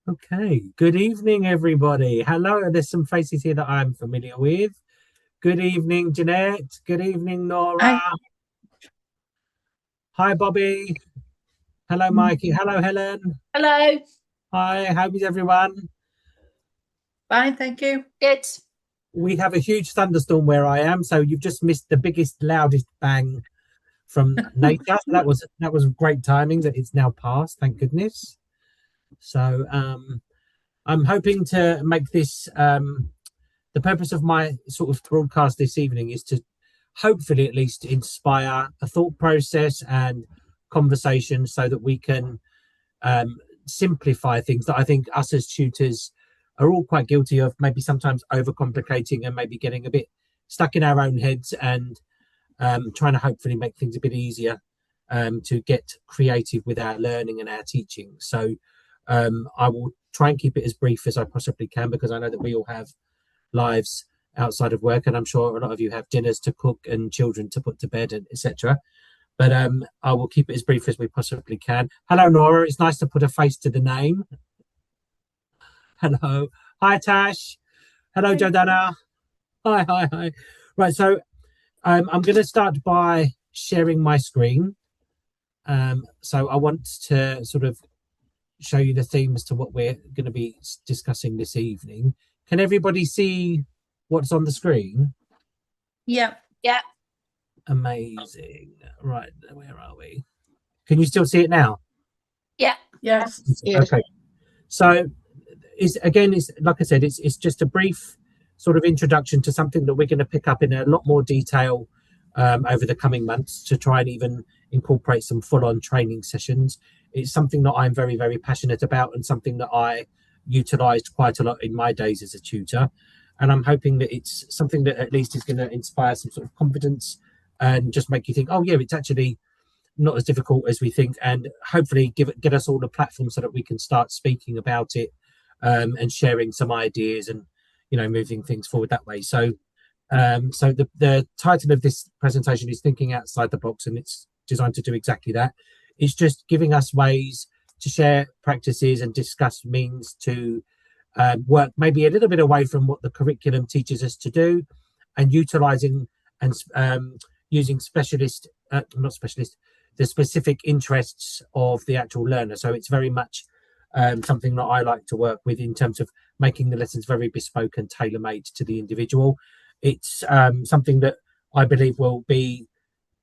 Okay, good evening, everybody. Hello, there's some faces here that I'm familiar with. Good evening, Jeanette. Good evening, Nora. Hi. Hi, Bobby. Hello, Mikey. Hello, Helen. Hello. Hi, how is everyone? Fine, thank you. Good. We have a huge thunderstorm where I am, so you've just missed the biggest, loudest bang from nature. So that was great timing that it's now passed, thank goodness. So I'm hoping to make this the purpose of my sort of broadcast this evening is to hopefully at least inspire a thought process and conversation so that we can um, simplify things that I think us as tutors are all quite guilty of, maybe sometimes overcomplicating and maybe getting a bit stuck in our own heads and trying to hopefully make things a bit easier to get creative with our learning and our teaching. So I will try and keep it as brief as I possibly can because I know that we all have lives outside of work, and I'm sure a lot of you have dinners to cook and children to put to bed, and etc. But I will keep it as brief as we possibly can. Hello, Nora. It's nice to put a face to the name. Hello. Hi, Tash. Hello, Hi. Jordana. Hi, hi, hi. Right. So I'm going to start by sharing my screen. So I want to sort of show you the themes to what we're going to be discussing this evening. Can everybody see what's on the screen? Yeah. Yeah. Amazing. Right, where are we? Can you still see it now? Yeah. Yes. Good. Okay. So it's like I said, it's just a brief sort of introduction to something that we're going to pick up in a lot more detail over the coming months to try and even incorporate some full-on training sessions. It's something that I'm very, very passionate about and something that I utilized quite a lot in my days as a tutor. And I'm hoping that it's something that at least is going to inspire some sort of confidence and just make you think, oh yeah, it's actually not as difficult as we think, and hopefully get us all a platform so that we can start speaking about it and sharing some ideas and moving things forward that way. So the title of this presentation is Thinking Outside the Box, and it's designed to do exactly that. It's just giving us ways to share practices and discuss means to work maybe a little bit away from what the curriculum teaches us to do, and utilizing and using not specialist, the specific interests of the actual learner. So it's very much something that I like to work with in terms of making the lessons very bespoke and tailor made to the individual. It's something that I believe will be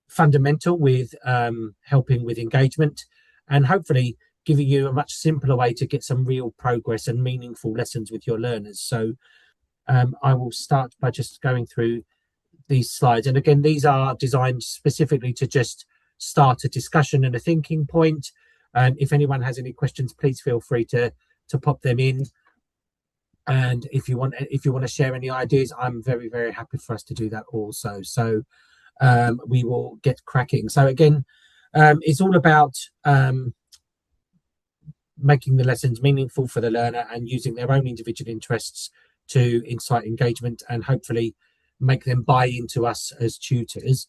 fundamental with helping with engagement and hopefully giving you a much simpler way to get some real progress and meaningful lessons with your learners. So I will start by just going through these slides. And again, these are designed specifically to just start a discussion and a thinking point. If anyone has any questions, please feel free to pop them in. And if you want to share any ideas, I'm very, very happy for us to do that also. So we will get cracking. So again, it's all about making the lessons meaningful for the learner and using their own individual interests to incite engagement and hopefully make them buy into us as tutors.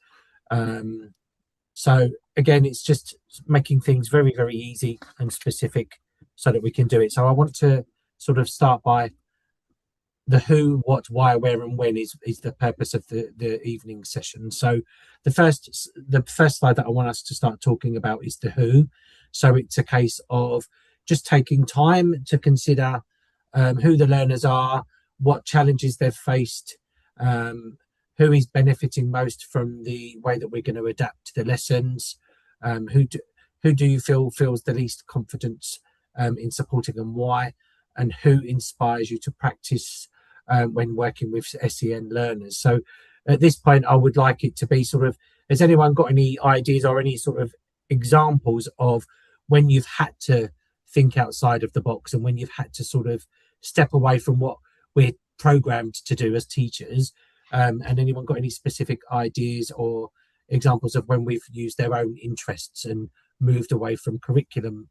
So again, it's just making things very, very easy and specific so that we can do it. So I want to sort of start by the who, what, why, where, and when is the purpose of the evening session. So the first slide that I want us to start talking about is the who. So it's a case of just taking time to consider who the learners are, what challenges they've faced, who is benefiting most from the way that we're going to adapt the lessons, who do you feel feels the least confidence in supporting and why, and who inspires you to practice when working with SEN learners. So at this point, I would like it to be sort of, has anyone got any ideas or any sort of examples of when you've had to think outside of the box and when you've had to sort of step away from what we're programmed to do as teachers? And anyone got any specific ideas or examples of when we've used their own interests and moved away from curriculum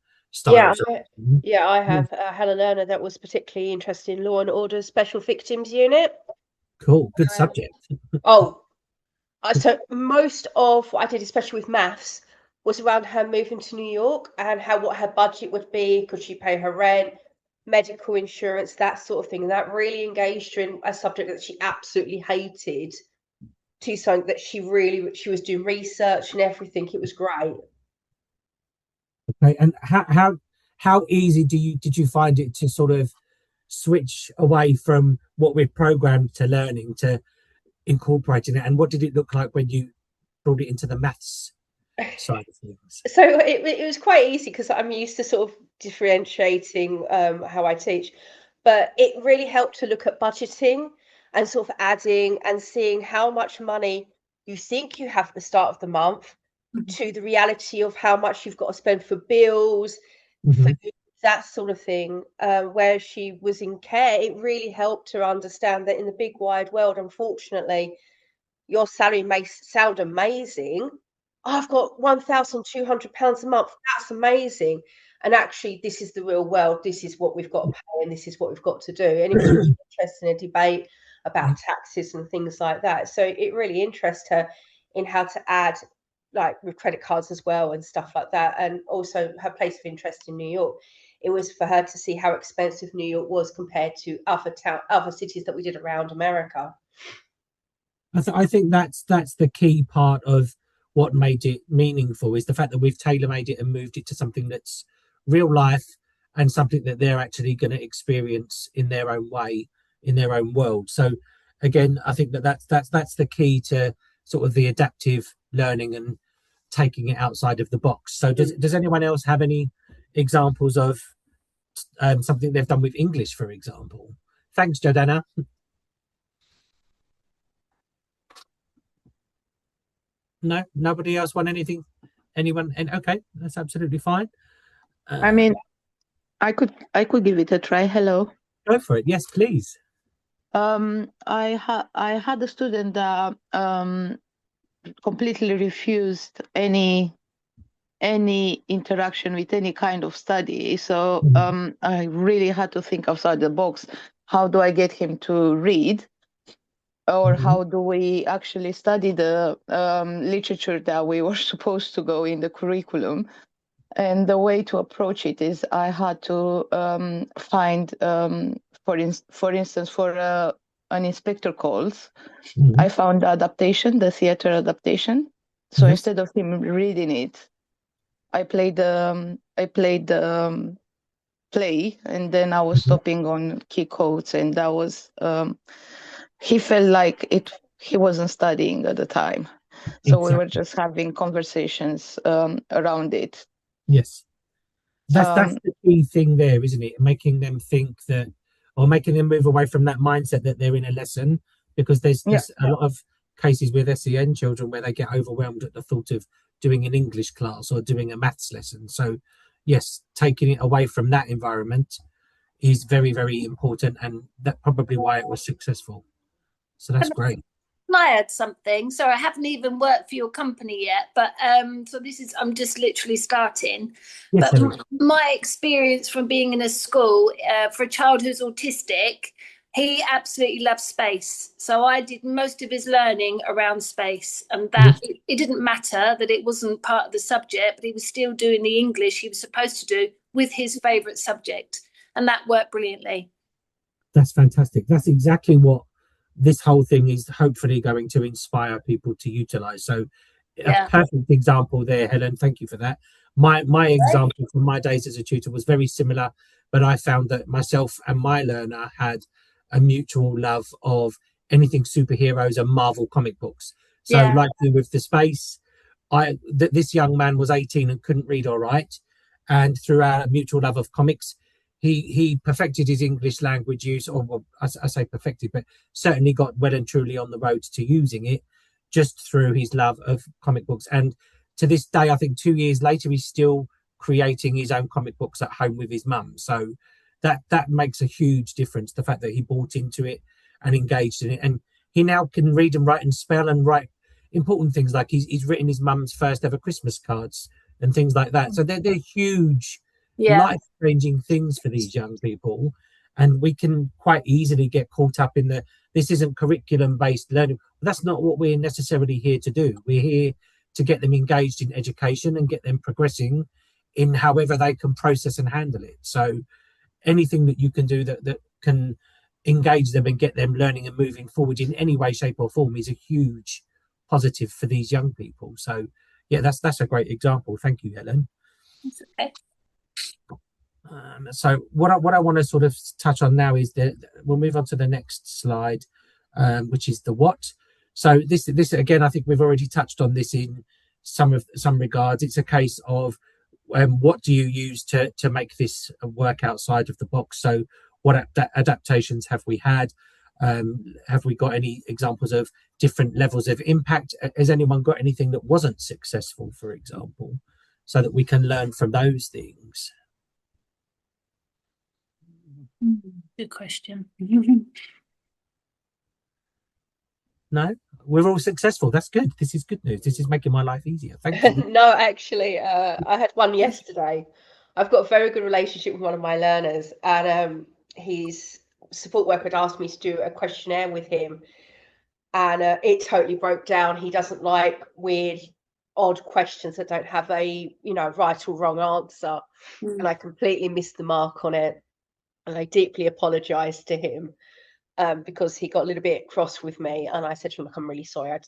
Yeah, styles? I, yeah, I have had a learner that was particularly interested in Law and Order's Special Victims Unit. Cool, good Um, subject. oh, so most of what I did, especially with maths, was around her moving to New York and what her budget would be. Could she pay her rent? medical insurance, that sort of thing. And that really engaged her in a subject that she absolutely hated to something that she was doing research and everything. It was great. Okay, and how easy did you find it to sort of switch away from what we're programmed to learning to incorporating it, and what did it look like when you brought it into the maths side of things? So it was quite easy because I'm used to sort of differentiating how I teach, but it really helped to look at budgeting and sort of adding and seeing how much money you think you have at the start of the month to the reality of how much you've got to spend for bills, food, that sort of thing. Where she was in care, it really helped her understand that in the big wide world, unfortunately, your salary may sound amazing. I've got £1,200 a month. That's amazing. And actually, this is the real world. This is what we've got to pay, and this is what we've got to do. And it was really interesting, a debate about taxes and things like that. So it really interests her in how to add, like with credit cards as well and stuff like that. And also her place of interest in New York. It was for her to see how expensive New York was compared to other cities that we did around America. I think that's the key part of what made it meaningful, is the fact that we've tailor-made it and moved it to something that's real life and something that they're actually going to experience in their own way, in their own world. So again, I think that's the key to sort of the adaptive learning and taking it outside of the box. So does anyone else have any examples of something they've done with English, for example? Thanks, Jordana. No, nobody else want anything? Anyone? And okay, that's absolutely fine. I mean, I could give it a try. Hello. Go for it. Yes, please. I had a student that completely refused any interaction with any kind of study. So I really had to think outside the box. How do I get him to read? Or how do we actually study the literature that we were supposed to go in the curriculum? And the way to approach it is I had to find, for instance, for an inspector calls, I found the adaptation, the theater adaptation. So instead of him reading it, I played the play, and then I was stopping on key quotes, and that was he felt like he wasn't studying at the time. So we were just having conversations around it. Yes. That's the key thing there, isn't it? Making them think that, or making them move away from that mindset that they're in a lesson, because there's a lot of cases with SEN children where they get overwhelmed at the thought of doing an English class or doing a maths lesson. So yes, taking it away from that environment is very, very important, and that's probably why it was successful. So that's great. I had something. So I haven't even worked for your company yet, but so I'm just literally starting. Yes, but my experience from being in a school for a child who's autistic, he absolutely loves space. So I did most of his learning around space, and that it didn't matter that it wasn't part of the subject, but he was still doing the English he was supposed to do with his favourite subject, and that worked brilliantly. That's fantastic. That's exactly what this whole thing is hopefully going to inspire people to utilize. So a perfect example there, Helen. Thank you for that. My example from my days as a tutor was very similar, but I found that myself and my learner had a mutual love of anything superheroes and Marvel comic books. So like with the space, this young man was 18 and couldn't read or write, and through our mutual love of comics, he perfected his English language use, or well, I say perfected, but certainly got well and truly on the road to using it just through his love of comic books. And to this day, I think 2 years later, he's still creating his own comic books at home with his mum. So that makes a huge difference, the fact that he bought into it and engaged in it. And he now can read and write and spell and write important things, like he's written his mum's first ever Christmas cards and things like that. So they're huge life-changing things for these young people, and we can quite easily get caught up in this isn't curriculum-based learning. But that's not what we're necessarily here to do. We're here to get them engaged in education and get them progressing in however they can process and handle it. So anything that you can do that can engage them and get them learning and moving forward in any way, shape or form is a huge positive for these young people. So yeah, that's a great example. Thank you, Helen. It's okay. So what I want to sort of touch on now is that we'll move on to the next slide, which is the what. So this again, I think we've already touched on this in some regards. It's a case of what do you use to make this work outside of the box? So what adaptations have we had? Have we got any examples of different levels of impact? Has anyone got anything that wasn't successful, for example, so that we can learn from those things? Good question. No, we're all successful. That's good. This is good news. This is making my life easier. Thank you. No, actually, I had one yesterday. I've got a very good relationship with one of my learners, and his support worker had asked me to do a questionnaire with him, and it totally broke down. He doesn't like weird, odd questions that don't have a right or wrong answer, and I completely missed the mark on it. And I deeply apologized to him because he got a little bit cross with me. And I said to him, I'm really sorry.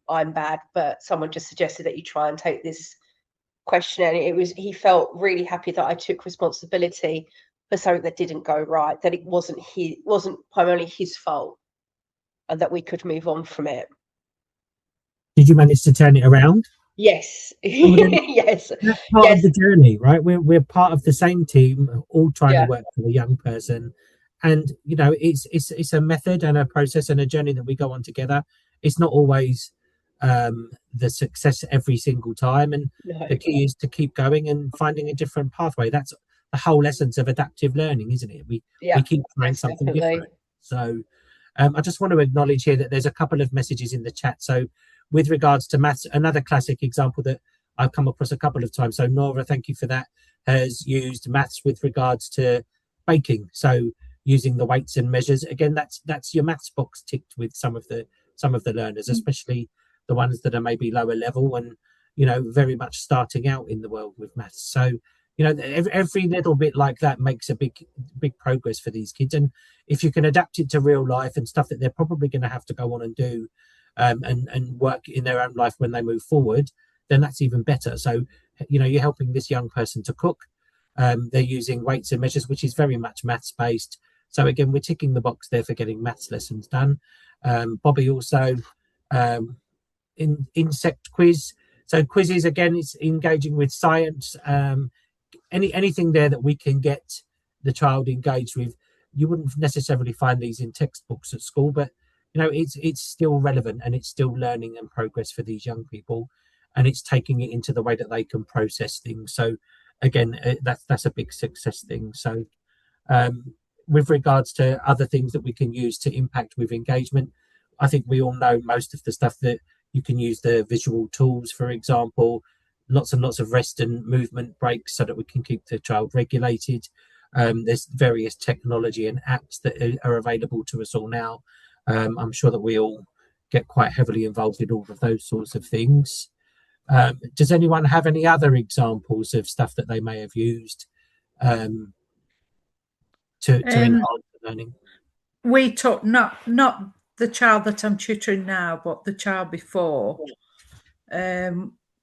I'm bad, but someone just suggested that you try and take this questionnaire. And he felt really happy that I took responsibility for something that didn't go right, that it wasn't primarily his fault, and that we could move on from it. Did you manage to turn it around? Yes. Yes. That's part of the journey, right? We're part of the same team, all trying to work for the young person. And it's a method and a process and a journey that we go on together. It's not always the success every single time, and the key is to keep going and finding a different pathway. That's the whole essence of adaptive learning, isn't it? We keep trying something different. So I just want to acknowledge here that there's a couple of messages in the chat. So with regards to maths, another classic example that I've come across a couple of times. So Nora, thank you for that, has used maths with regards to baking. So using the weights and measures. Again, that's your maths box ticked with some of the learners, especially the ones that are maybe lower level and very much starting out in the world with maths. So every little bit like that makes a big progress for these kids. And if you can adapt it to real life and stuff that they're probably going to have to go on and do and work in their own life when they move forward, then that's even better. So you're helping this young person to cook. They're using weights and measures, which is very much maths based. So again, we're ticking the box there for getting maths lessons done. Bobby also in insect quiz. So quizzes, again, it's engaging with science. Anything there that we can get the child engaged with. You wouldn't necessarily find these in textbooks at school, but it's still relevant and it's still learning and progress for these young people, and it's taking it into the way that they can process things. So again, that's a big success thing. So with regards to other things that we can use to impact with engagement, I think we all know most of the stuff that you can use the visual tools, for example, lots and lots of rest and movement breaks so that we can keep the child regulated. There's various technology and apps that are available to us all now. I'm sure that we all get quite heavily involved in all of those sorts of things. Does anyone have any other examples of stuff that they may have used to enhance learning? We took not the child that I'm tutoring now, but the child before.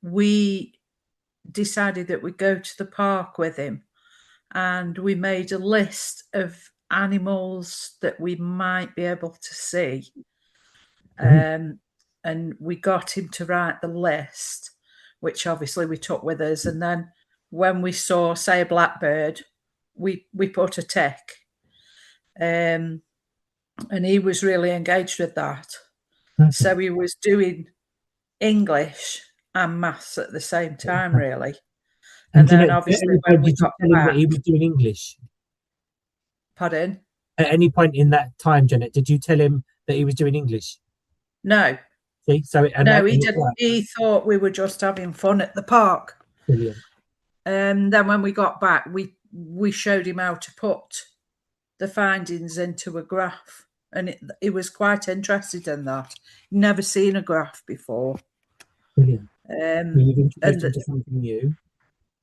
We decided that we'd go to the park with him, and we made a list of animals that we might be able to see. And we got him to write the list, which obviously we took with us. And then when we saw, say, a blackbird, we put a tick. And he was really engaged with that. So he was doing English and maths at the same time, really. And then obviously when we got back, that he was doing English. Pardon? At any point in that time, Janet, did you tell him that he was doing English? No. See, so no, he didn't. He thought we were just having fun at the park. Brilliant. And then when we got back, we showed him how to put the findings into a graph, and he was quite interested in that. Never seen a graph before. Brilliant. You've introduced him to something new.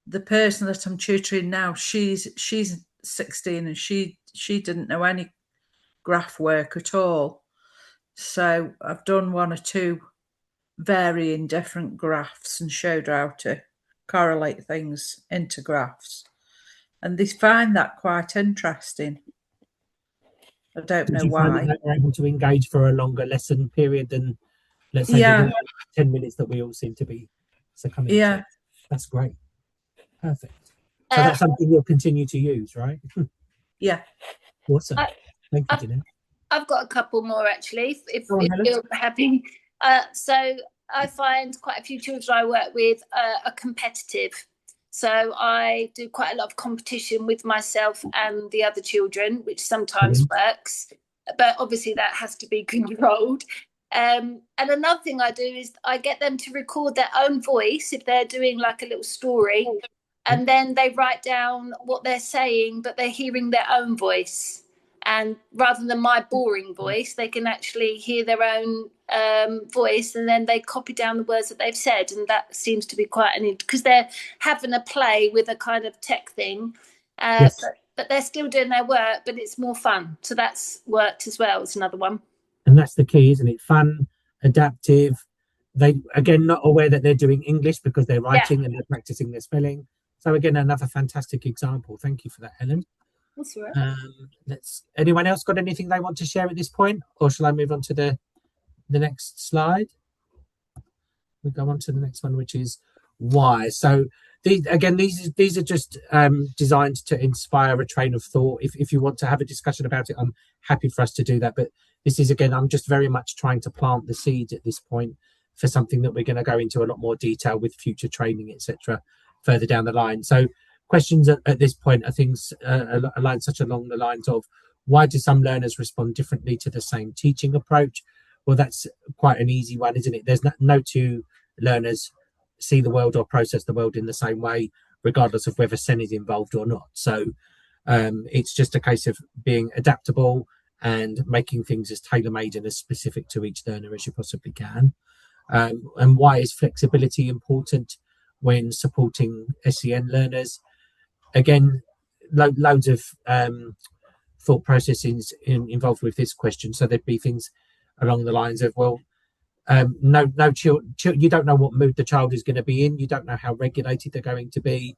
The person that I'm tutoring now, she's 16, and she didn't know any graph work at all. So I've done 1 or 2 varying different graphs and showed her how to correlate things into graphs. And they find that quite interesting. I don't know why. Find that they're able to engage for a longer lesson period than, let's say, the 10 minutes that we all seem to be succumbing to? That's great. Perfect. So that's something you'll continue to use, right? Yeah. Awesome. Thank you, Jeanette. I've got a couple more, actually, if Helen. you're happy. So I find quite a few children I work with are competitive. So I do quite a lot of competition with myself and the other children, which sometimes works. But obviously that has to be controlled. And another thing I do is I get them to record their own voice if they're doing like a little story. And then they write down what they're saying, but they're hearing their own voice. And rather than my boring voice, they can actually hear their own voice, and then they copy down the words that they've said. And that seems to be quite because they're having a play with a kind of tech thing, but they're still doing their work, but it's more fun. So that's worked as well. It's another one. And that's the key, isn't it? Fun, adaptive. They, again, not aware that they're doing English because they're writing and they're practicing their spelling. So again, another fantastic example. Thank you for that, Helen. That's all right. Anyone else got anything they want to share at this point, or shall I move on to the next slide? We go on to the next one, which is why. So these are just designed to inspire a train of thought. If you want to have a discussion about it, I'm happy for us to do that. But this is, again, I'm just very much trying to plant the seed at this point for something that we're going to go into a lot more detail with future training, etc., further down the line. So questions at this point are things aligned such along the lines of, why do some learners respond differently to the same teaching approach? Well, that's quite an easy one, isn't it? There's no 2 learners see the world or process the world in the same way, regardless of whether SEN is involved or not. So it's just a case of being adaptable and making things as tailor-made and as specific to each learner as you possibly can. And why is flexibility important when supporting SEN learners? Again, loads of thought processes involved with this question. So there'd be things along the lines of, well, you don't know what mood the child is going to be in. You don't know how regulated they're going to be.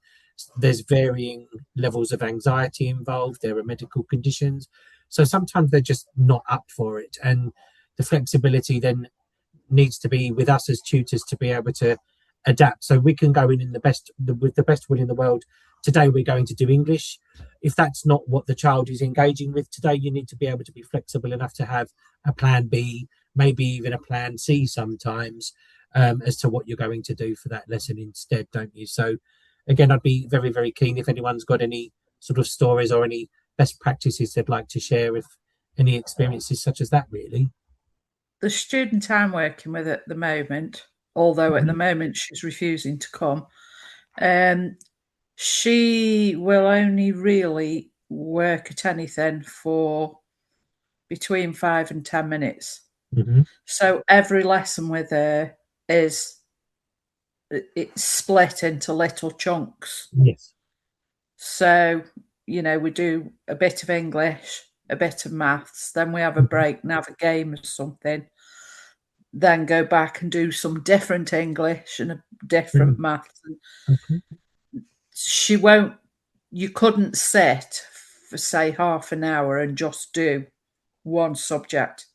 There's varying levels of anxiety involved. There are medical conditions. So sometimes they're just not up for it. And the flexibility then needs to be with us as tutors to be able to adapt. So we can go in with the best will in the world. Today we're going to do English. If that's not what the child is engaging with today, you need to be able to be flexible enough to have a plan B, maybe even a plan C sometimes, as to what you're going to do for that lesson instead, don't you? So again, I'd be very, very keen if anyone's got any sort of stories or any best practices they'd like to share, if any experiences such as that, really. The student I'm working with at the moment, although at the moment she's refusing to come, she will only really work at anything for between 5 and 10 minutes. So every lesson with her it's split into little chunks. Yes. So, we do a bit of English, a bit of maths, then we have a break and have a game or something, then go back and do some different English and a different maths. You couldn't sit for, say, half an hour and just do one subject,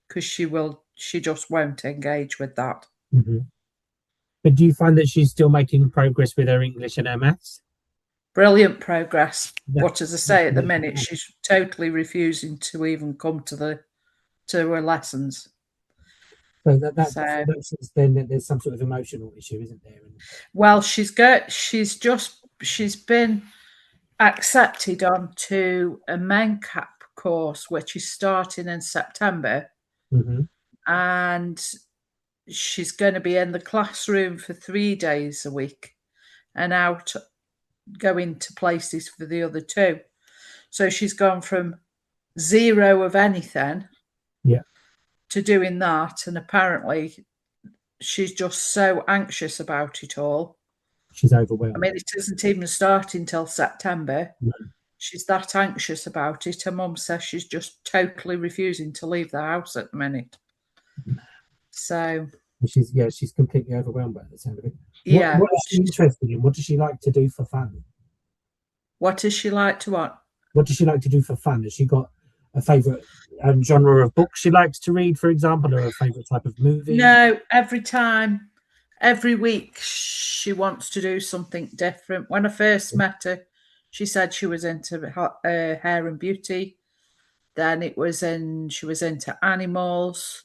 because she just won't engage with that. But do you find that she's still making progress with her English and her maths? Brilliant progress. But as I say, at the minute, she's totally refusing to even come to her lessons. So that's then there's some sort of emotional issue, isn't there? Well, she's been accepted onto a MenCap course, which is starting in September, and she's going to be in the classroom for 3 days a week and out going to places for the other 2. So she's gone from 0 of anything to doing that, and apparently she's just so anxious about it all. She's overwhelmed. I mean, it isn't even starting till September. she's that anxious about it. Her mum says she's just totally refusing to leave the house at the minute. So she's completely overwhelmed by the sound of it. Yeah. What is she interested in? What does she like to do for fun? What does she like to what? What does she like to do for fun? Has she got a favourite genre of books she likes to read, for example, or a favourite type of movie? No, every week she wants to do something different. When I first met her, she said she was into hair and beauty. Then she was into animals.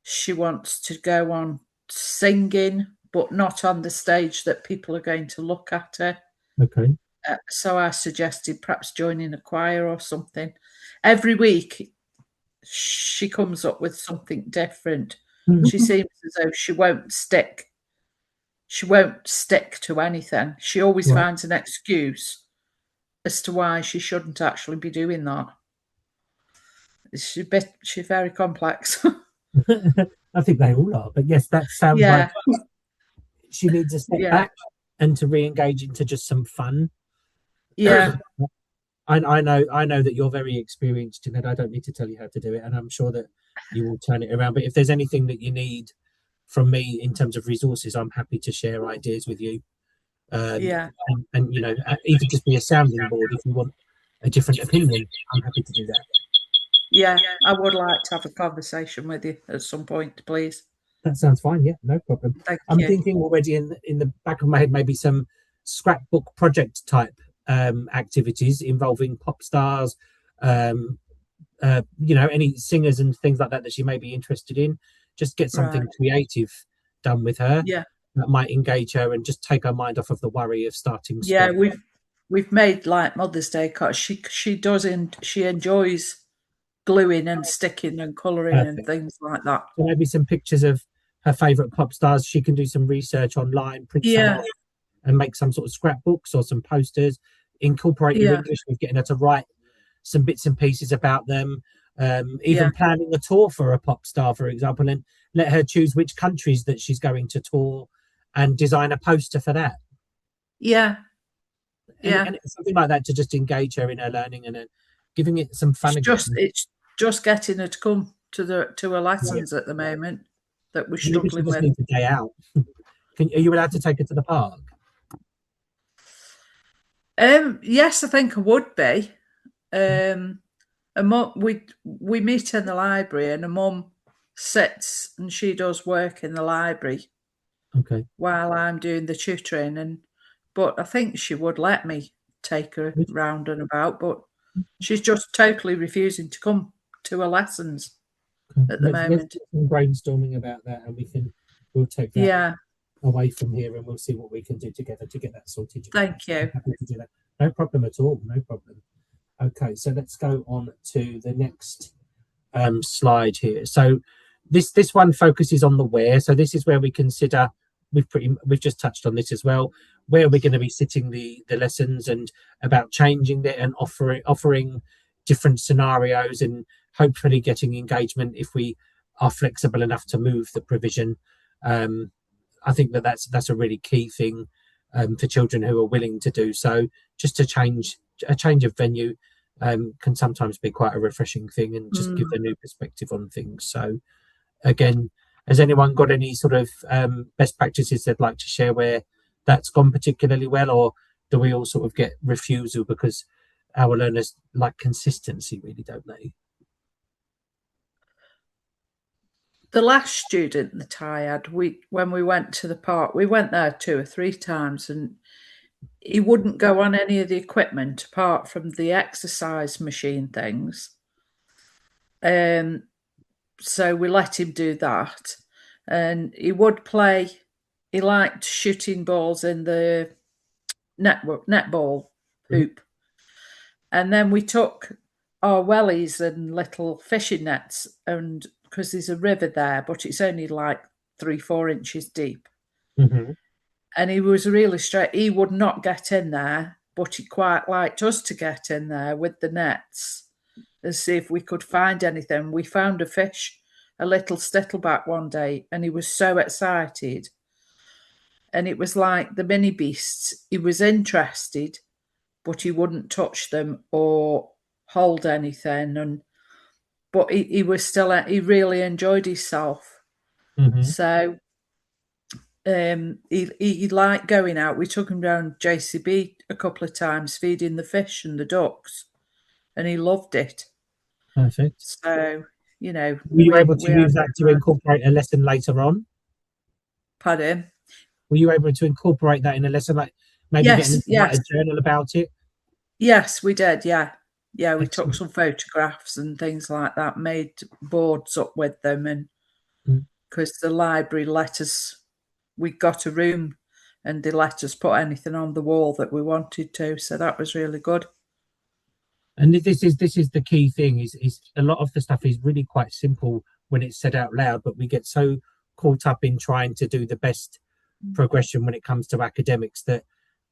She wants to go on singing, but not on the stage that people are going to look at her. Okay. So I suggested perhaps joining a choir or something. Every week she comes up with something different. She seems as though she won't stick to anything. She always finds an excuse as to why she shouldn't actually be doing that. She's very complex. I think they all are, but yes, that sounds like she needs a step back and to re-engage into just some fun. Yeah. I know that you're very experienced in it. I don't need to tell you how to do it, and I'm sure that you will turn it around. But if there's anything that you need from me in terms of resources, I'm happy to share ideas with you. And you know, even just be a sounding board if you want a different opinion. I'm happy to do that. Yeah, I would like to have a conversation with you at some point, please. That sounds fine. Yeah, no problem. I'm thinking already in the back of my head maybe some scrapbook project type activities involving pop stars, you know, any singers and things like that she may be interested in. Just get something creative done with her. Yeah, that might engage her and just take her mind off of the worry of starting school. Yeah, we've made like Mother's Day cards. She enjoys gluing and sticking and colouring and things like that. So maybe some pictures of her favourite pop stars. She can do some research online, print some off, and make some sort of scrapbooks or some posters. Incorporate your English with getting her to write some bits and pieces about them. Even planning a tour for a pop star, for example, and let her choose which countries that she's going to tour and design a poster for that. And something like that to just engage her in her learning and giving it some fun. It's just getting her to come to her lessons at the moment that we're struggling with. Need a day out. Are you allowed to take her to the park? Yes, I think I would be. We meet in the library, and a mum sits and she does work in the library. Okay. While I'm doing the tutoring, but I think she would let me take her round and about, but she's just totally refusing to come to her lessons at the moment. Let's do some brainstorming about that, and we'll take that away from here, and we'll see what we can do together to get that sorted. Thank you. I'm happy to do that. No problem at all. No problem. Okay, so let's go on to the next slide here. So this one focuses on the where. So this is where we consider we've just touched on this as well. Where we're going to be sitting the lessons and about changing it and offering different scenarios and hopefully getting engagement if we are flexible enough to move the provision. I think that's a really key thing for children who are willing to do so. Just a change of venue can sometimes be quite a refreshing thing and just give a new perspective on things. So again, has anyone got any sort of best practices they'd like to share where that's gone particularly well, or do we all sort of get refusal because our learners like consistency, really, don't they? The last student that I had, when we went to the park, we went there 2 or 3 times, and he wouldn't go on any of the equipment apart from the exercise machine things. So we let him do that, and he would play. He liked shooting balls in the netball hoop, and then we took our wellies and little fishing nets, and because there's a river there, but it's only like 3-4 inches deep, and he was really straight. He would not get in there, but he quite liked us to get in there with the nets and see if we could find anything. We found a fish, a little stittleback one day, and he was so excited. And it was like the mini beasts. He was interested, but he wouldn't touch them or hold anything. But he was still, he really enjoyed himself. So he liked going out. We took him down JCB a couple of times, feeding the fish and the ducks, and he loved it. Perfect. So, you know, were you able to use that to incorporate a lesson later on? Pardon? Were you able to incorporate that in a lesson, like maybe getting to write a journal about it? Yes, we did. Yeah, we Excellent. took some photographs and things like that, made boards up with them, and because the library let us, we got a room and they let us put anything on the wall that we wanted to, so that was really good. And this is the key thing, is a lot of the stuff is really quite simple when it's said out loud, but we get so caught up in trying to do the best progression when it comes to academics that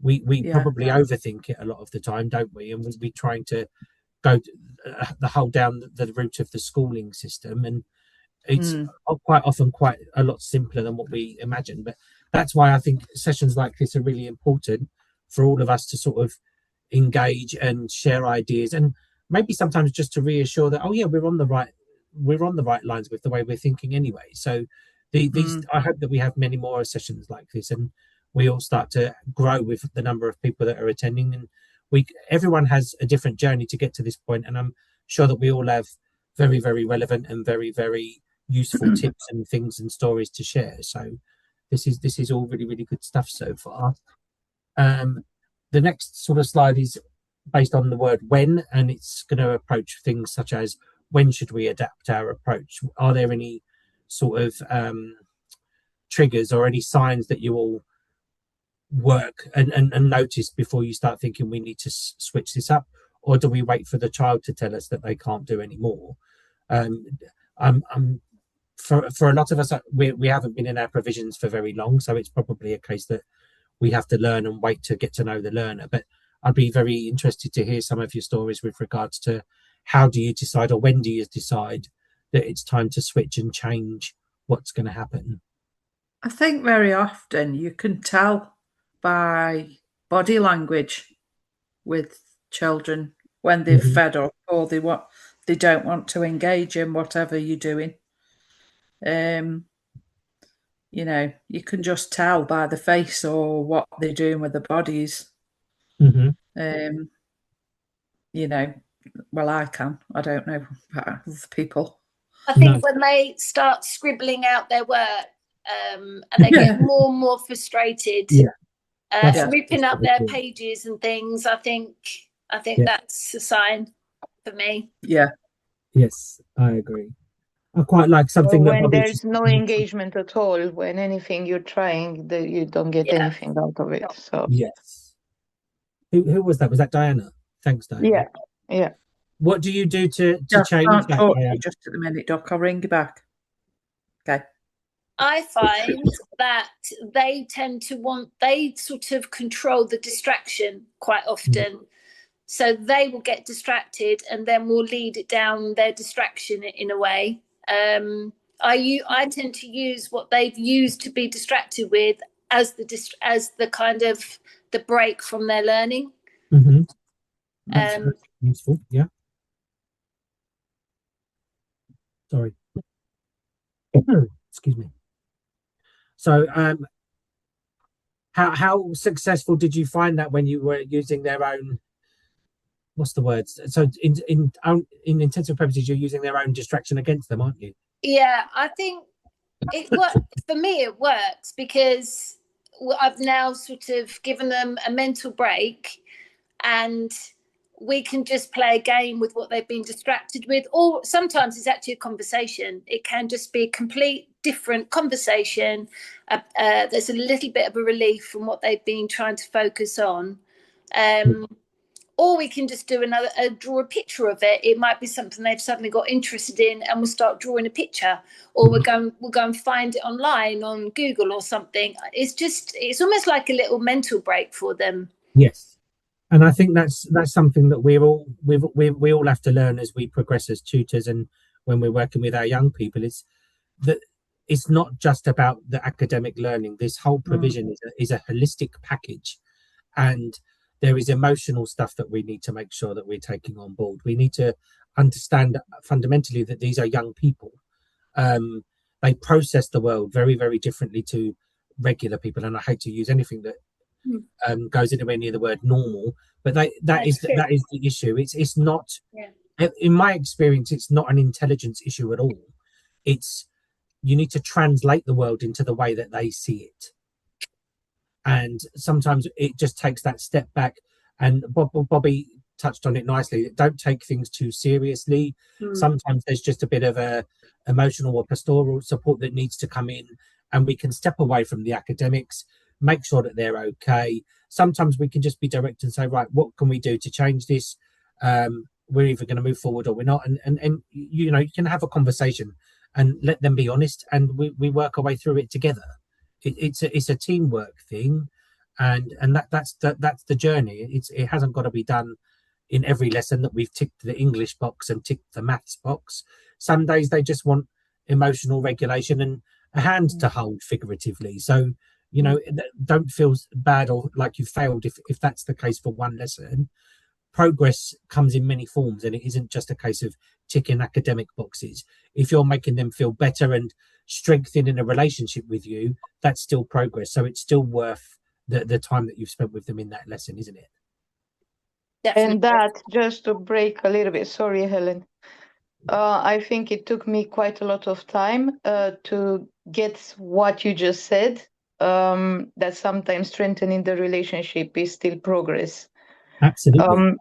we probably overthink it a lot of the time, don't we? And we're trying to go the whole down the route of the schooling system, and it's quite often quite a lot simpler than what we imagine. But that's why I think sessions like this are really important for all of us to sort of engage and share ideas, and maybe sometimes just to reassure that, oh yeah, we're on the right lines with the way we're thinking anyway. So these I hope that we have many more sessions like this, and we all start to grow with the number of people that are attending, and everyone has a different journey to get to this point, and I'm sure that we all have very, very relevant and very, very useful tips and things and stories to share. So this is all really, really good stuff so far. The next sort of slide is based on the word when, and it's going to approach things such as, when should we adapt our approach? Are there any sort of triggers or any signs that you all work and notice before you start thinking we need to switch this up? Or do we wait for the child to tell us that they can't do any more? For a lot of us, we haven't been in our provisions for very long, so it's probably a case that we have to learn and wait to get to know the learner. But I'd be very interested to hear some of your stories with regards to how do you decide, or when do you decide that it's time to switch and change what's going to happen? I think very often you can tell by body language with children when they're fed up, or they don't want to engage in whatever you're doing. You know, you can just tell by the face or what they're doing with their bodies. You know, well, I can. I don't know about other people. I think when they start scribbling out their work and they get more and more frustrated, ripping up their pages and things, I think that's a sign for me. Yeah. Yes, I agree. I quite like something when there's no engagement at all, when anything you're trying, you don't get anything out of it. So yes. Who was that? Was that Diana? Thanks, Diana. Yeah. What do you do to change that? Just at the minute, Doc. I'll ring you back. Okay. I find that they tend to they sort of control the distraction quite often. So they will get distracted and then we'll lead it down their distraction in a way. I tend to use what they've used to be distracted with as the kind of the break from their learning. That's useful. Yeah. Sorry. Excuse me. So, how successful did you find that when you were using their own? What's the word? So, in intensive purposes, you're using their own distraction against them, aren't you? Yeah, I think it works. For me, it works because I've now sort of given them a mental break, and we can just play a game with what they've been distracted with. Or sometimes it's actually a conversation. It can just be a complete different conversation. There's a little bit of a relief from what they've been trying to focus on. Or we can just do draw a picture of it. It might be something they've suddenly got interested in, and we'll start drawing a picture. Or we'll go and find it online on Google or something. It's almost like a little mental break for them. Yes, and I think that's something that we all have to learn as we progress as tutors, and when we're working with our young people, is that it's not just about the academic learning. This whole provision is a holistic package, and there is emotional stuff that we need to make sure that we're taking on board. We need to understand fundamentally that these are young people. They process the world very, very differently to regular people, and I hate to use anything that goes anywhere near the word normal, but that is the issue. It's not, in my experience, it's not an intelligence issue at all. It's, you need to translate the world into the way that they see it, and sometimes it just takes that step back. And Bobby touched on it nicely. Don't take things too seriously. Sometimes there's just a bit of a emotional or pastoral support that needs to come in, and we can step away from the academics, make sure that they're okay. Sometimes we can just be direct and say, right, what can we do to change this? We're either going to move forward or we're not. And you know, you can have a conversation and let them be honest, and we work our way through it together. It's a teamwork thing, and that's the journey. It hasn't got to be done in every lesson that we've ticked the English box and ticked the maths box. Some days they just want emotional regulation and a hand to hold, figuratively. So, you know, don't feel bad or like you failed if that's the case for one lesson. Progress comes in many forms, and it isn't just a case of ticking academic boxes. If you're making them feel better and strengthening a relationship with you, that's still progress. So it's still worth the time that you've spent with them in that lesson, isn't it? Definitely. And that, just to break a little bit, sorry, Helen. I think it took me quite a lot of time to get what you just said, that sometimes strengthening the relationship is still progress. Absolutely.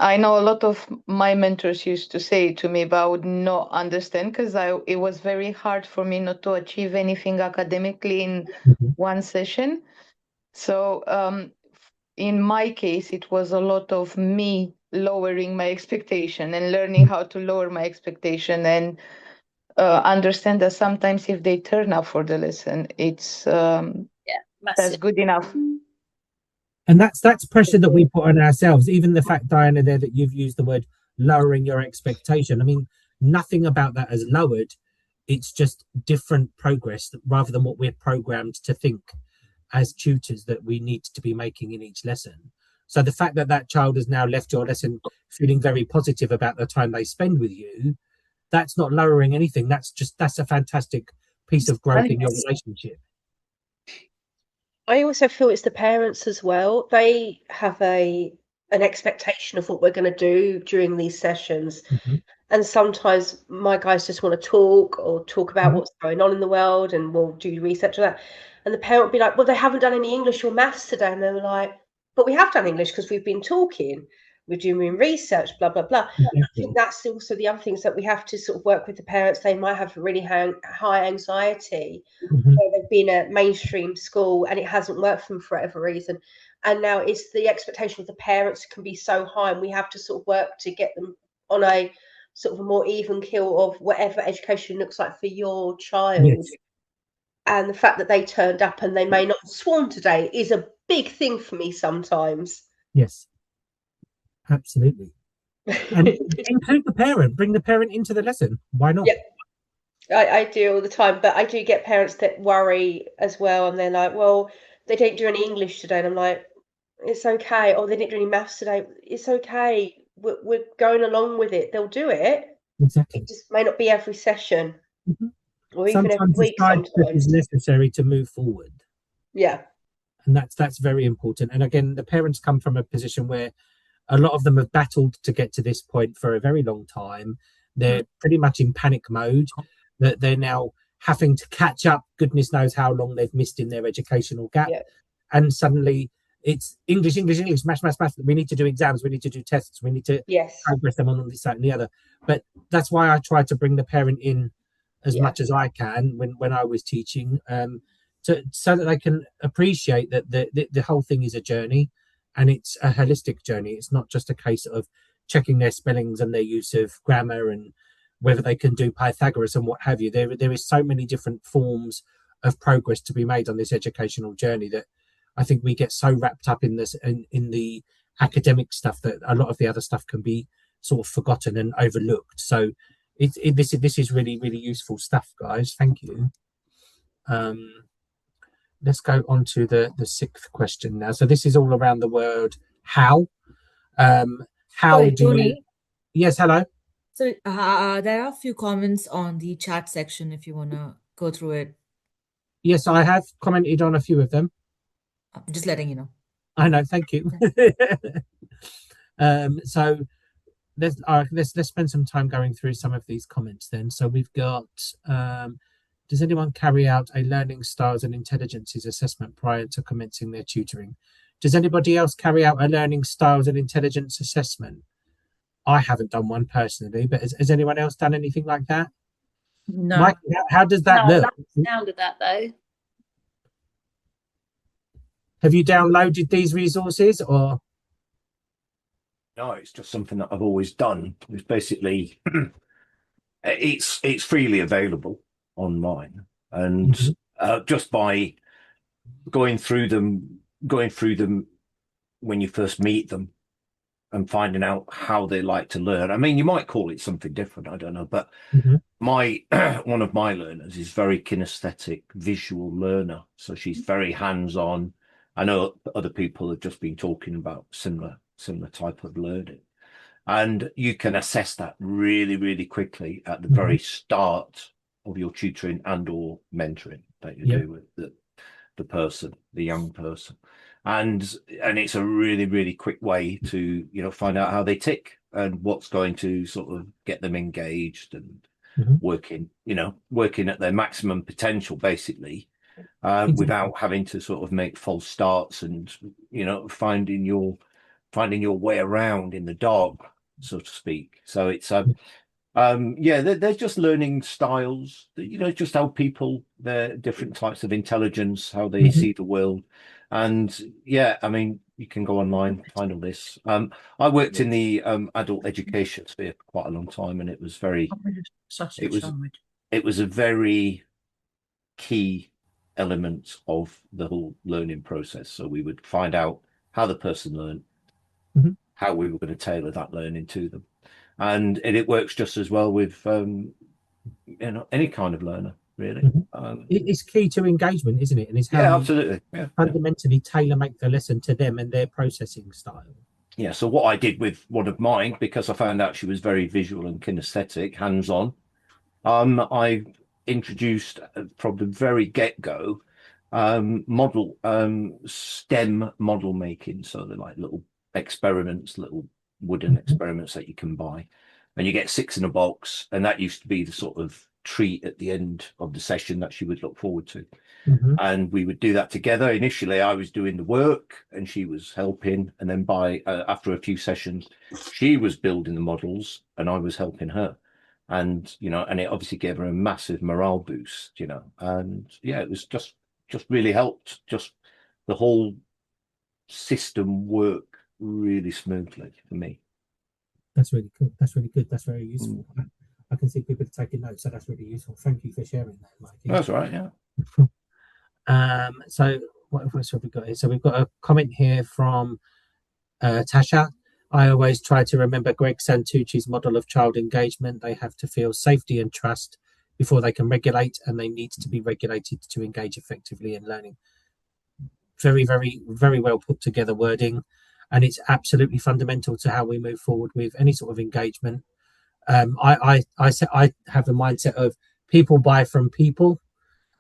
I know a lot of my mentors used to say to me, but I would not understand, because it was very hard for me not to achieve anything academically in one session. So in my case, it was a lot of me lowering my expectation and learning how to lower my expectation, and understand that sometimes if they turn up for the lesson, it's that's good enough. And that's pressure that we put on ourselves. Even the fact, Diana, there, that you've used the word lowering your expectation. I mean, nothing about that has lowered. It's just different progress rather than what we're programmed to think as tutors that we need to be making in each lesson. So the fact that that child has now left your lesson feeling very positive about the time they spend with you, that's not lowering anything. That's a fantastic piece of growth in your relationship. I also feel it's the parents as well. They have an expectation of what we're going to do during these sessions. And sometimes my guys just want to talk about what's going on in the world, and we'll do research on that. And the parent will be like, well, they haven't done any English or maths today. And they're like, but we have done English because we've been talking, we're doing research, blah, blah, blah. I think that's also the other things that we have to sort of work with the parents. They might have really high anxiety. They've been at mainstream school and it hasn't worked for them for whatever reason. And now it's the expectation of the parents can be so high, and we have to sort of work to get them on a sort of a more even keel of whatever education looks like for your child. Yes. And the fact that they turned up and they may not have sworn today is a big thing for me sometimes. Yes, absolutely. And include the parent, bring the parent into the lesson. Why not? Yeah, I do all the time, but I do get parents that worry as well, and they're like, well, they didn't do any English today. And I'm like, it's okay. Or they didn't do any maths today. It's okay. We're going along with it. They'll do it. Exactly. It just may not be every session. Or sometimes even every week. Sometimes is necessary to move forward. Yeah. And that's very important. And again, the parents come from a position where a lot of them have battled to get to this point for a very long time. They're pretty much in panic mode, that they're now having to catch up. Goodness knows how long they've missed in their educational gap. Yeah. And suddenly it's English, maths. We need to do exams. We need to do tests. We need to progress them on this, that, and the other. But that's why I try to bring the parent in as much as I can when I was teaching, so that they can appreciate that the whole thing is a journey, and it's a holistic journey. It's not just a case of checking their spellings and their use of grammar and whether they can do Pythagoras and what have you. There is so many different forms of progress to be made on this educational journey that I think we get so wrapped up in this in the academic stuff that a lot of the other stuff can be sort of forgotten and overlooked. So this is really, really useful stuff, guys. Thank you. Let's go on to the sixth question now. So this is all around the word how. How Sorry, do you? Tony. Yes, hello. So there are a few comments on the chat section if you want to go through it. Yes, I have commented on a few of them. I'm just letting you know. I know, thank you. So let's spend some time going through some of these comments then. So we've got, does anyone carry out a learning styles and intelligences assessment prior to commencing their tutoring? Does anybody else carry out a learning styles and intelligence assessment? I haven't done one personally, but has anyone else done anything like that? No. Mike, how does that No, I look? love the sound of that though. Have you downloaded these resources or? No, it's just something that I've always done. It's basically it's freely available online, and just by going through them when you first meet them and finding out how they like to learn. I mean, you might call it something different, I don't know, but my one of my learners is very kinesthetic, visual learner, so she's very hands-on. I know other people have just been talking about similar type of learning, and you can assess that really, really quickly at the very start of your tutoring and or mentoring that you do with the person, the young person. And it's a really, really quick way to, you know, find out how they tick and what's going to sort of get them engaged and working at their maximum potential, basically, without having to sort of make false starts and, you know, finding your way around in the dark, so to speak. So it's they're just learning styles that, you know, just how people, their different types of intelligence, how they see the world. And yeah, I mean, you can go online, find all this. I worked in the adult education sphere for quite a long time, and it was it was a very key element of the whole learning process. So we would find out how the person learned, how we were going to tailor that learning to them. And it works just as well with you know, any kind of learner, really. It's key to engagement, isn't it? And it's how absolutely fundamentally tailor make the lesson to them and their processing style. Yeah. So what I did with one of mine, because I found out she was very visual and kinesthetic, hands-on, I introduced from the very get-go model STEM model making. So they're like little experiments, little wooden experiments that you can buy, and you get 6 in a box, and that used to be the sort of treat at the end of the session that she would look forward to. And we would do that together. Initially I was doing the work and she was helping, and then by after a few sessions she was building the models and I was helping her, and you know, and it obviously gave her a massive morale boost, you know. And yeah, it was just really helped just the whole system work really smoothly for me. That's really cool. That's really good. That's very useful. I can see people taking notes, so that's really useful. Thank you for sharing that, Mikey. That's all right, yeah. So what else have we got here? So we've got a comment here from Tasha. I always try to remember Greg Santucci's model of child engagement. They have to feel safety and trust before they can regulate, and they need to be regulated to engage effectively in learning. Very, very, very well put together wording, and it's absolutely fundamental to how we move forward with any sort of engagement. I have a mindset of people buy from people,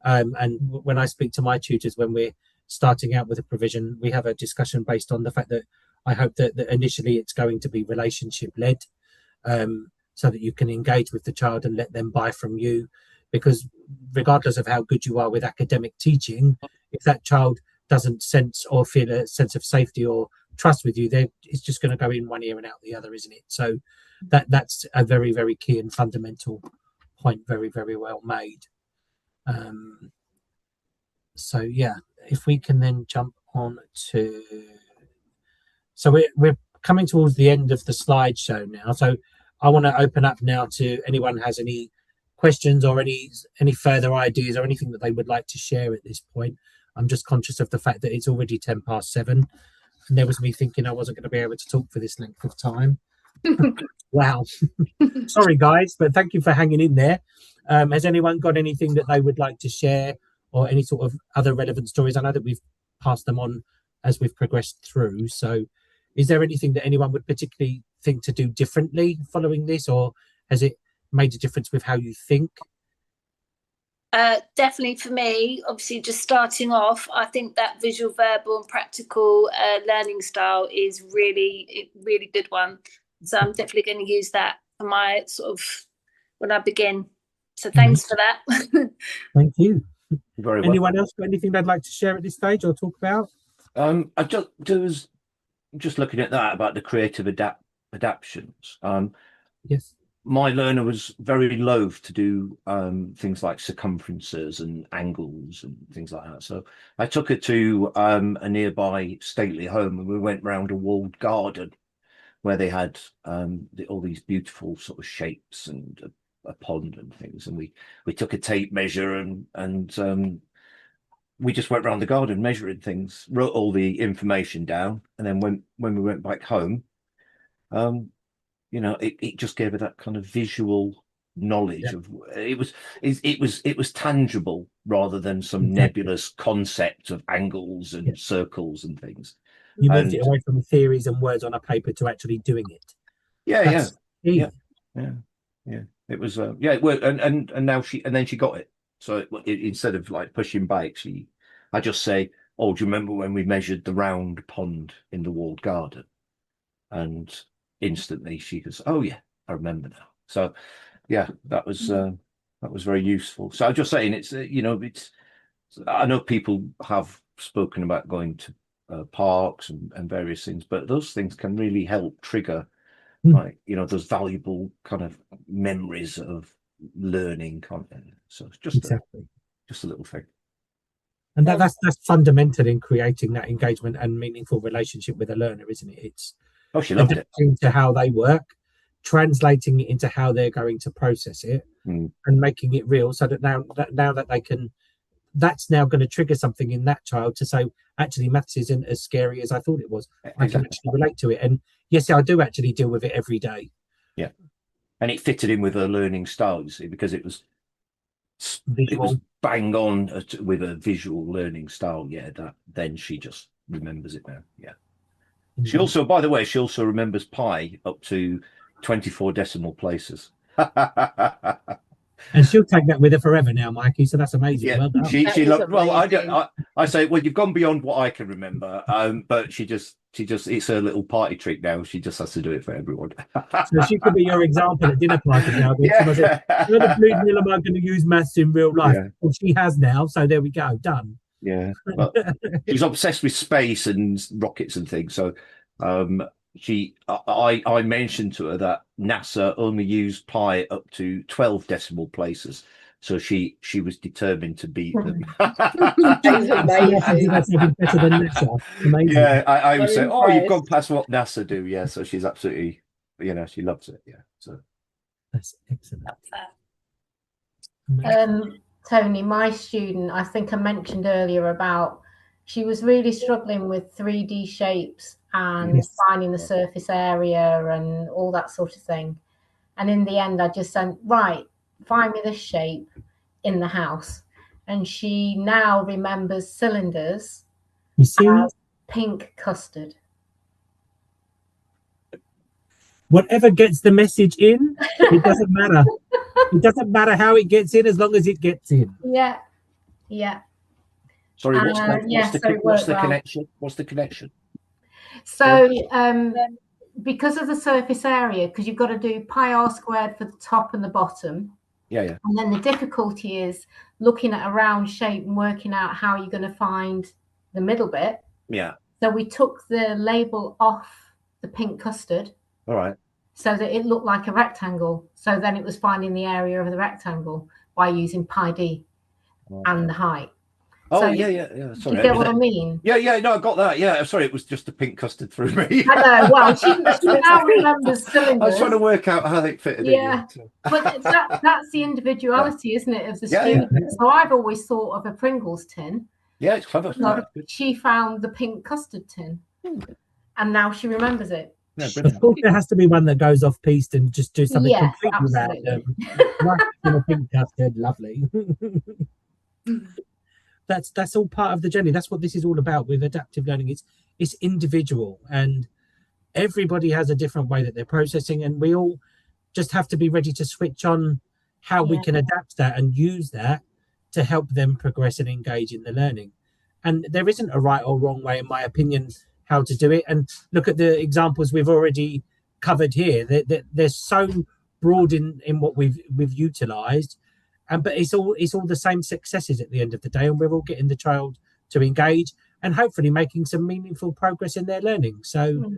and when I speak to my tutors when we're starting out with a provision, we have a discussion based on the fact that I hope that initially it's going to be relationship led, so that you can engage with the child and let them buy from you, because regardless of how good you are with academic teaching, if that child doesn't sense or feel a sense of safety or trust with you, it's just going to go in one ear and out the other, isn't it? So that's a very, very key and fundamental point. Very, very well made. So yeah, if we can then jump on to, so we're coming towards the end of the slideshow now, so I want to open up now to anyone who has any questions or any further ideas or anything that they would like to share at this point. I'm just conscious of the fact that it's already 7:10, and there was me thinking I wasn't going to be able to talk for this length of time. Wow. Sorry guys, but thank you for hanging in there. Has anyone got anything that they would like to share, or any sort of other relevant stories? I know that we've passed them on as we've progressed through, so Is there anything that anyone would particularly think to do differently following this, or has it made a difference with how you think? Definitely for me, obviously just starting off, I think that visual, verbal and practical learning style is really good one. So I'm definitely going to use that for my sort of when I begin. So thanks for that. Thank you. Very well. Anyone else got anything they'd like to share at this stage or talk about? I was just looking at that about the creative adaptions. Yes. My learner was very loath to do things like circumferences and angles and things like that. So I took her to a nearby stately home, and we went round a walled garden where they had all these beautiful sort of shapes and a pond and things. And we took a tape measure and we just went around the garden measuring things, wrote all the information down, and then when we went back home, it just gave her that kind of visual knowledge of it was tangible rather than some nebulous concept of angles and circles and things. You moved it away from theories and words on a paper to actually doing it. Yeah. It was it worked, and now she got it. So instead of like pushing back, I just say, "Oh, do you remember when we measured the round pond in the walled garden?" And instantly she goes, "Oh yeah, I remember now." So yeah, that was very useful. So I'm just saying, it's I know people have spoken about going to parks and various things, but those things can really help trigger like those valuable kind of memories of learning content. So it's just a little thing. And that's fundamental in creating that engagement and meaningful relationship with a learner, isn't it? It's she loved it. To how they work, translating it into how they're going to process it, and making it real, so that now that they can, that's now going to trigger something in that child to say, actually, maths isn't as scary as I thought it was. I can actually relate to it, and yes, I do actually deal with it every day. Yeah, and it fitted in with her learning style, you see, because it was bang on with a visual learning style. Yeah, then she just remembers it now. Yeah. She also, by the way, remembers pi up to 24 decimal places. And she'll take that with her forever now, Mikey. So that's amazing. Yeah, well done. I say, well, you've gone beyond what I can remember. But she just, it's her little party trick now. She just has to do it for everyone. So she could be your example at dinner parties now. Yeah. Whether Blue Mill am I going to use maths in real life? Yeah. Well, she has now. So there we go. Done. Yeah. Well, she's obsessed with space and rockets and things. So I mentioned to her that NASA only used pi up to 12 decimal places. So she was determined to beat them. That's amazing. That's even better than NASA. Amazing. Yeah, I would say, you've gone past what NASA do. Yeah, so she's absolutely, she loves it. Yeah, so that's excellent. Tony, my student, I think I mentioned earlier about she was really struggling with 3D shapes and finding the surface area and all that sort of thing. And in the end, I just said, right, find me this shape in the house. And she now remembers cylinders as pink custard. Whatever gets the message in, it doesn't matter. It doesn't matter how it gets in as long as it gets in. Yeah. Sorry, what's the connection? What's the connection? So because of the surface area, because you've got to do pi r squared for the top and the bottom. Yeah. And then the difficulty is looking at a round shape and working out how you're going to find the middle bit. Yeah. So we took the label off the pink custard. All right. So that it looked like a rectangle. So then it was finding the area of the rectangle by using pi d and the height. Oh, so yeah. Sorry. You get what I mean? Yeah, no, I got that. Yeah, sorry, it was just the pink custard through me. I know. Well, she now remembers cylinders. I was trying to work out how they fitted in. Yeah, but that's the individuality, isn't it, of the student? Yeah. So I've always thought of a Pringles tin. Yeah, it's clever. She found the pink custard tin, and now she remembers it. Yeah, of course, there has to be one that goes off piste and just do something completely random. Right, pink custard, lovely. That's all part of the journey. That's what this is all about with adaptive learning. It's individual, and everybody has a different way that they're processing, and we all just have to be ready to switch on how we can adapt that and use that to help them progress and engage in the learning. And there isn't a right or wrong way, in my opinion, how to do it. And look at the examples we've already covered here. They're so broad in what we've utilised, but it's all the same successes at the end of the day, and we're all getting the child to engage and hopefully making some meaningful progress in their learning. So,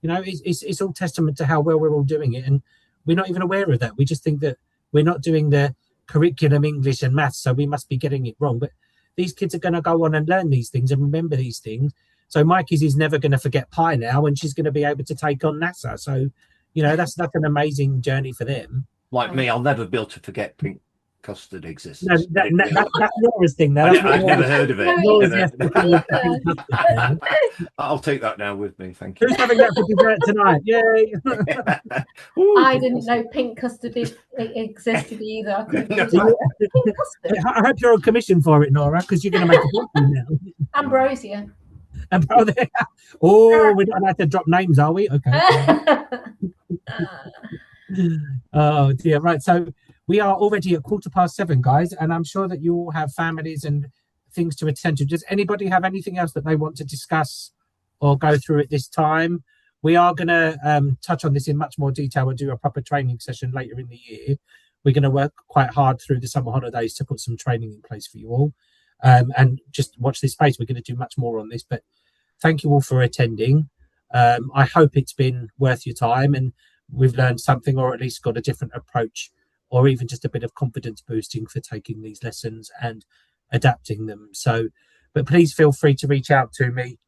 it's all testament to how well we're all doing it, and we're not even aware of that. We just think that we're not doing the curriculum English and maths, so we must be getting it wrong. But these kids are going to go on and learn these things and remember these things. So Mikey's is never going to forget pi now, and she's going to be able to take on NASA. So, that's an amazing journey for them. Like me, I'll never be able to forget pink custard exists. No, that's Laura's thing, though. I've never heard of it. I'll take that now with me. Thank you. Who's having that for dessert tonight? Yay! I didn't know pink custard existed either. Pink custard. I hope you're on commission for it, Nora, because you're going to make a fortune now. Ambrosia. Oh, we're not allowed to drop names, are we? Okay. Oh dear. Right. So we are already at 7:15, guys, and I'm sure that you all have families and things to attend to. Does anybody have anything else that they want to discuss or go through at this time? We are going to touch on this in much more detail and do a proper training session later in the year. We're going to work quite hard through the summer holidays to put some training in place for you all. And just watch this space. We're going to do much more on this, but thank you all for attending. I hope it's been worth your time and we've learned something, or at least got a different approach, or even just a bit of confidence boosting for taking these lessons and adapting them. So, but please feel free to reach out to me